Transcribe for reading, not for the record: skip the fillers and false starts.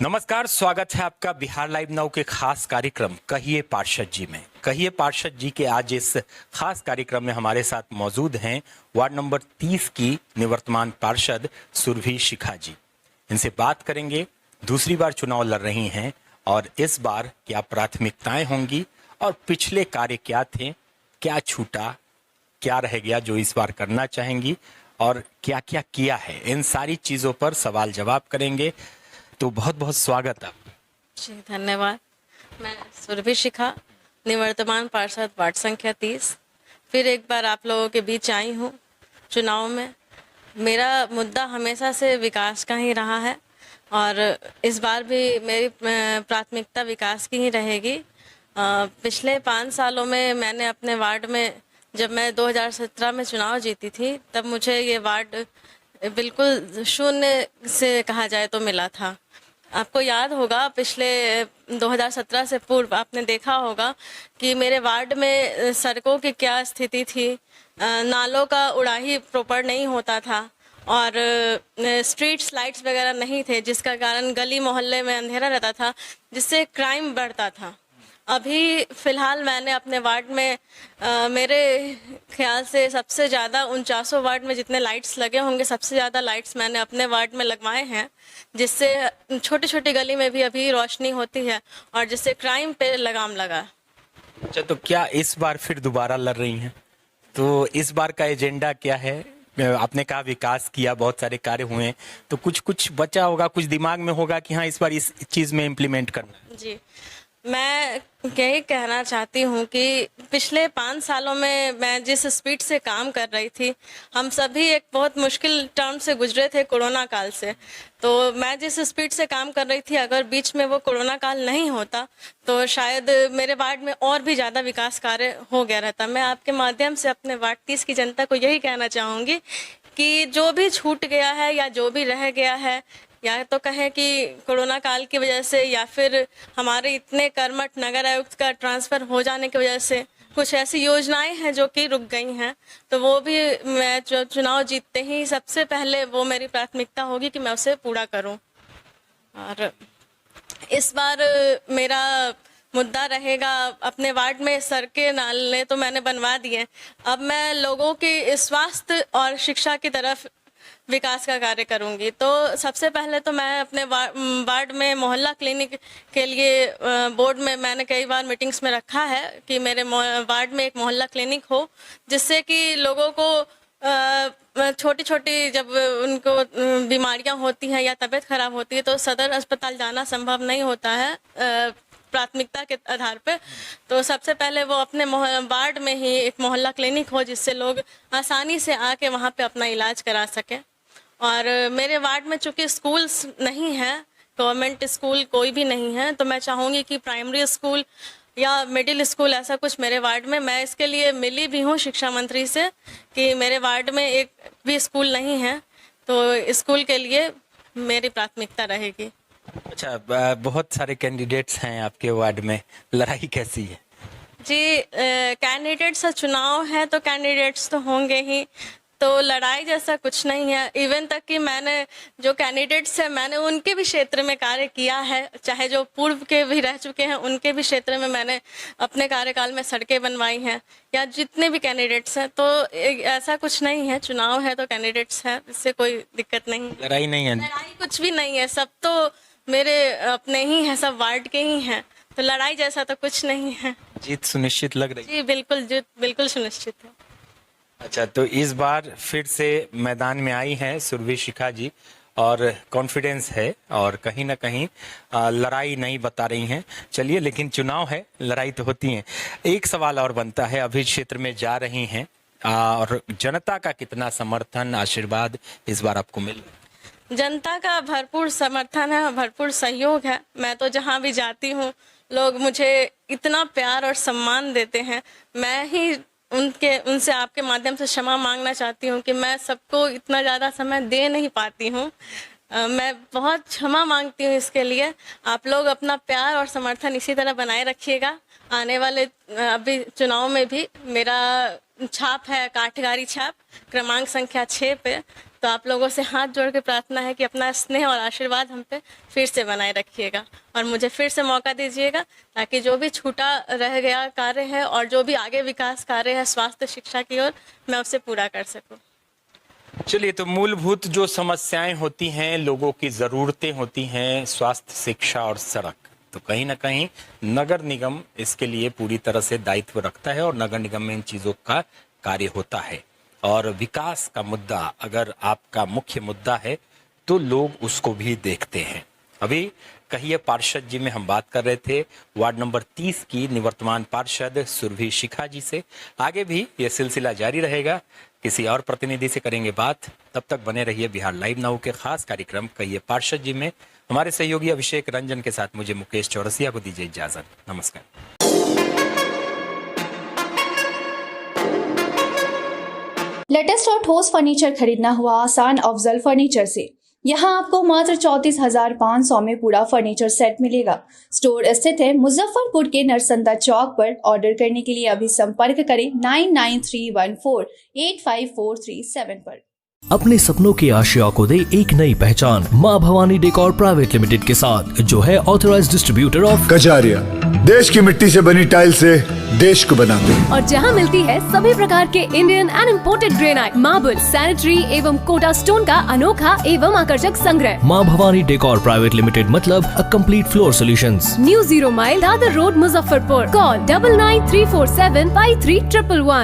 नमस्कार, स्वागत है आपका बिहार लाइव नाउ के खास कार्यक्रम कहिए पार्षद जी में। कहिए पार्षद जी के आज इस खास कार्यक्रम में हमारे साथ मौजूद हैं वार्ड नंबर 30 की निवर्तमान पार्षद सुरभि शिखा जी। इनसे बात करेंगे, दूसरी बार चुनाव लड़ रही हैं और इस बार क्या प्राथमिकताएं होंगी और पिछले कार्य क्या थे, क्या छूटा, क्या रह गया जो इस बार करना चाहेंगी और क्या क्या किया है, इन सारी चीज़ों पर सवाल जवाब करेंगे। तो बहुत बहुत स्वागत आप जी, धन्यवाद। मैं सुरभि शिखा, निवर्तमान पार्षद वार्ड संख्या 30, फिर एक बार आप लोगों के बीच आई हूँ चुनाव में। मेरा मुद्दा हमेशा से विकास का ही रहा है और इस बार भी मेरी प्राथमिकता विकास की ही रहेगी। पिछले 5 सालों में मैंने अपने वार्ड में, जब मैं 2017 में चुनाव जीती थी, तब मुझे ये वार्ड बिल्कुल शून्य से कहा जाए तो मिला था। आपको याद होगा, पिछले 2017 से पूर्व आपने देखा होगा कि मेरे वार्ड में सड़कों की क्या स्थिति थी। नालों का उड़ाही प्रॉपर नहीं होता था और स्ट्रीट लाइट्स वगैरह नहीं थे, जिसका कारण गली मोहल्ले में अंधेरा रहता था, जिससे क्राइम बढ़ता था। अभी फ़िलहाल मैंने अपने वार्ड में मेरे ख्याल से सबसे ज़्यादा 49 वार्ड में जितने लाइट्स लगे होंगे, सबसे ज़्यादा लाइट्स मैंने अपने वार्ड में लगवाए हैं, जिससे छोटी छोटी गली में भी अभी रोशनी होती है और जिससे क्राइम पे लगाम लगा। अच्छा, तो क्या इस बार फिर दोबारा लड़ रही हैं? तो इस बार का एजेंडा क्या है? आपने कहा विकास किया, बहुत सारे कार्य हुए, तो कुछ बचा होगा, कुछ दिमाग में होगा कि हाँ इस बार इस चीज़ में इम्प्लीमेंट करना है। जी, मैं यही कहना चाहती हूँ कि पिछले 5 सालों में मैं जिस स्पीड से काम कर रही थी, हम सभी एक बहुत मुश्किल टर्म से गुजरे थे, कोरोना काल से। तो मैं जिस स्पीड से काम कर रही थी, अगर बीच में वो कोरोना काल नहीं होता तो शायद मेरे वार्ड में और भी ज़्यादा विकास कार्य हो गया रहता। मैं आपके माध्यम से अपने वार्ड 30 की जनता को यही कहना चाहूँगी कि जो भी छूट गया है या जो भी रह गया है, या तो कहें कि कोरोना काल की वजह से, या फिर हमारे इतने कर्मठ नगर आयुक्त का ट्रांसफ़र हो जाने की वजह से कुछ ऐसी योजनाएं हैं जो कि रुक गई हैं, तो वो भी मैं जो चुनाव जीतते ही सबसे पहले वो मेरी प्राथमिकता होगी कि मैं उसे पूरा करूं। और इस बार मेरा मुद्दा रहेगा, अपने वार्ड में सड़कें नाले तो मैंने बनवा दिए, अब मैं लोगों के स्वास्थ्य और शिक्षा की तरफ विकास का कार्य करूंगी। तो सबसे पहले तो मैं अपने वार्ड में मोहल्ला क्लिनिक के लिए बोर्ड में मैंने कई बार मीटिंग्स में रखा है कि मेरे वार्ड में एक मोहल्ला क्लिनिक हो, जिससे कि लोगों को छोटी छोटी जब उनको बीमारियां होती हैं या तबीयत खराब होती है तो सदर अस्पताल जाना संभव नहीं होता है प्राथमिकता के आधार पे। तो सबसे पहले वो अपने वार्ड में ही एक मोहल्ला क्लिनिक हो, जिससे लोग आसानी से आके वहाँ पे अपना इलाज करा सकें। और मेरे वार्ड में चूँकि स्कूल्स नहीं हैं, गवर्नमेंट स्कूल कोई भी नहीं है, तो मैं चाहूँगी कि प्राइमरी स्कूल या मिडिल स्कूल ऐसा कुछ मेरे वार्ड में, मैं इसके लिए मिली भी हूँ शिक्षा मंत्री से कि मेरे वार्ड में एक भी स्कूल नहीं है, तो स्कूल के लिए मेरी प्राथमिकता रहेगी। अच्छा, बहुत सारे कैंडिडेट्स हैं आपके वार्ड में, लड़ाई कैसी है? जी, कैंडिडेट्स का चुनाव है तो कैंडिडेट्स तो होंगे ही, तो लड़ाई जैसा कुछ नहीं है। इवन तक कि मैंने जो कैंडिडेट्स हैं, मैंने उनके भी क्षेत्र में कार्य किया है, चाहे जो पूर्व के भी रह चुके हैं उनके भी क्षेत्र में मैंने अपने कार्यकाल में सड़कें बनवाई हैं, या जितने भी कैंडिडेट्स हैं। तो ऐसा कुछ नहीं है, चुनाव है तो कैंडिडेट्स हैं, इससे कोई दिक्कत नहीं। लड़ाई नहीं है? लड़ाई कुछ भी नहीं है, सब तो मेरे अपने ही हैं, सब वार्ड के ही हैं, तो लड़ाई जैसा तो कुछ नहीं है। जीत सुनिश्चित लग रही है? जी बिल्कुल, जीत बिल्कुल सुनिश्चित है। अच्छा, तो इस बार फिर से मैदान में आई हैं सुरभि शिखा जी और कॉन्फिडेंस है और कहीं ना कहीं लड़ाई नहीं बता रही हैं। चलिए, लेकिन चुनाव है, लड़ाई तो होती है। एक सवाल और बनता है, अभी क्षेत्र में जा रही हैं और जनता का कितना समर्थन, आशीर्वाद इस बार आपको मिल? जनता का भरपूर समर्थन है, भरपूर सहयोग है। मैं तो जहाँ भी जाती हूँ लोग मुझे इतना प्यार और सम्मान देते हैं। मैं ही उनसे आपके माध्यम से क्षमा मांगना चाहती हूँ कि मैं सबको इतना ज़्यादा समय दे नहीं पाती हूँ। मैं बहुत क्षमा मांगती हूँ इसके लिए। आप लोग अपना प्यार और समर्थन इसी तरह बनाए रखिएगा। आने वाले अभी चुनाव में भी मेरा छाप है काठगारी छाप, क्रमांक संख्या 6 पे। तो आप लोगों से हाथ जोड़ के प्रार्थना है कि अपना स्नेह और आशीर्वाद हम पे फिर से बनाए रखिएगा और मुझे फिर से मौका दीजिएगा, ताकि जो भी छूटा रह गया कार्य है और जो भी आगे विकास कार्य है स्वास्थ्य शिक्षा की ओर, मैं उसे पूरा कर सकूं। चलिए, तो मूलभूत जो समस्याएं होती हैं, लोगों की ज़रूरतें होती हैं, स्वास्थ्य, शिक्षा और सड़क, तो कहीं ना कहीं नगर निगम इसके लिए पूरी तरह से दायित्व रखता है और नगर निगम में इन चीज़ों का कार्य होता है। और विकास का मुद्दा अगर आपका मुख्य मुद्दा है तो लोग उसको भी देखते हैं। अभी कहिए पार्षद जी में हम बात कर रहे थे वार्ड नंबर 30 की निवर्तमान पार्षद सुरभि शिखा जी से। आगे भी ये सिलसिला जारी रहेगा, किसी और प्रतिनिधि से करेंगे बात। तब तक बने रहिए बिहार लाइव नाउ के खास कार्यक्रम कहिए पार्षद जी में। हमारे सहयोगी अभिषेक रंजन के साथ मुझे मुकेश चौरसिया को दीजिए इजाजत। नमस्कार। लेटेस्ट और ठोस फर्नीचर खरीदना हुआ आसान अफजल फर्नीचर से। यहाँ आपको मात्र 34,500 में पूरा फर्नीचर सेट मिलेगा। स्टोर स्थित है मुजफ्फरपुर के नरसंदा चौक पर। ऑर्डर करने के लिए अभी संपर्क करें 9931485437 पर। अपने सपनों की आशिया को दे एक नई पहचान माँ भवानी डेकोर प्राइवेट लिमिटेड के साथ, जो है ऑथराइज्ड डिस्ट्रीब्यूटर ऑफ कजारिया। देश की मिट्टी से बनी टाइल से देश को बनाते हैं। और जहां मिलती है सभी प्रकार के Indian and imported granite, marble, sanitary एवं कोटा स्टोन का अनोखा एवं आकर्षक संग्रह। माँ भवानी डेकोर प्राइवेट लिमिटेड मतलब a complete floor solutions. New 0 mile Dadar road Muzaffarpur. Call 9934753111।